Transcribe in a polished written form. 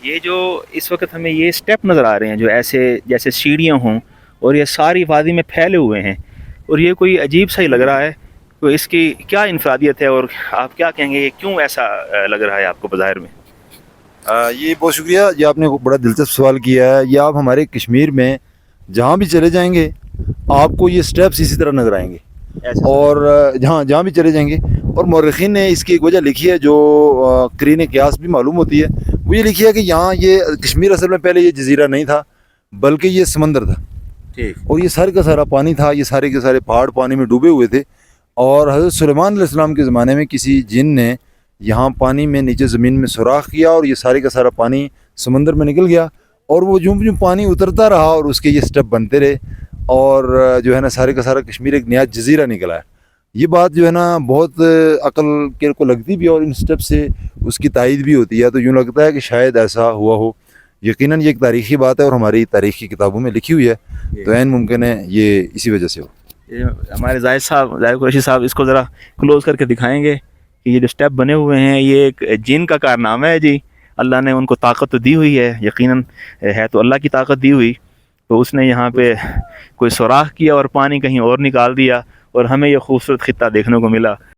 یہ جو اس وقت ہمیں یہ سٹیپ نظر آ رہے ہیں جو ایسے جیسے سیڑھیاں ہوں اور یہ ساری وادی میں پھیلے ہوئے ہیں، اور یہ کوئی عجیب سا ہی لگ رہا ہے، تو اس کی کیا انفرادیت ہے اور آپ کیا کہیں گے یہ کیوں ایسا لگ رہا ہے آپ کو بظاہر میں؟ یہ بہت شکریہ، یہ آپ نے بڑا دلچسپ سوال کیا ہے۔ یہ آپ ہمارے کشمیر میں جہاں بھی چلے جائیں گے آپ کو یہ سٹیپس اسی طرح نظر آئیں گے، ایسے اور جہاں بھی چلے جائیں گے۔ اور مورخین نے اس کی ایک وجہ لکھی ہے جو قرین قیاس بھی معلوم ہوتی ہے، وہ یہ لکھی ہے کہ یہاں یہ کشمیر اصل میں پہلے یہ جزیرہ نہیں تھا بلکہ یہ سمندر تھا، ٹھیک اور یہ سارے کا سارا پانی تھا، یہ سارے کے سارے پہاڑ پانی میں ڈوبے ہوئے تھے۔ اور حضرت سلیمان علیہ السلام کے زمانے میں کسی جن نے یہاں پانی میں نیچے زمین میں سوراخ کیا اور یہ سارے کا سارا پانی سمندر میں نکل گیا، اور وہ جوں جوں پانی اترتا رہا اور اس کے یہ سٹیپ بنتے رہے، اور جو ہے نا سارے کا سارا کشمیر ایک نیا جزیرہ نکلا ہے۔ یہ بات جو ہے نا بہت عقل کے کو لگتی بھی ہے، اور ان سٹیپ سے اس کی تائید بھی ہوتی ہے، تو یوں لگتا ہے کہ شاید ایسا ہوا ہو۔ یقیناً یہ ایک تاریخی بات ہے اور ہماری تاریخی کتابوں میں لکھی ہوئی ہے، تو عین ممکن ہے یہ اسی وجہ سے ہو۔ یہ ہمارے زاہد قریشی صاحب اس کو ذرا کلوز کر کے دکھائیں گے کہ یہ جو سٹیپ بنے ہوئے ہیں یہ ایک جن کا کارنامہ ہے جی۔ اللہ نے ان کو طاقت تو دی ہوئی ہے، یقیناً ہے تو اللہ کی طاقت دی ہوئی، تو اس نے یہاں پہ کوئی سوراخ کیا اور پانی کہیں اور نکال دیا، اور ہمیں یہ خوبصورت خطہ دیکھنے کو ملا۔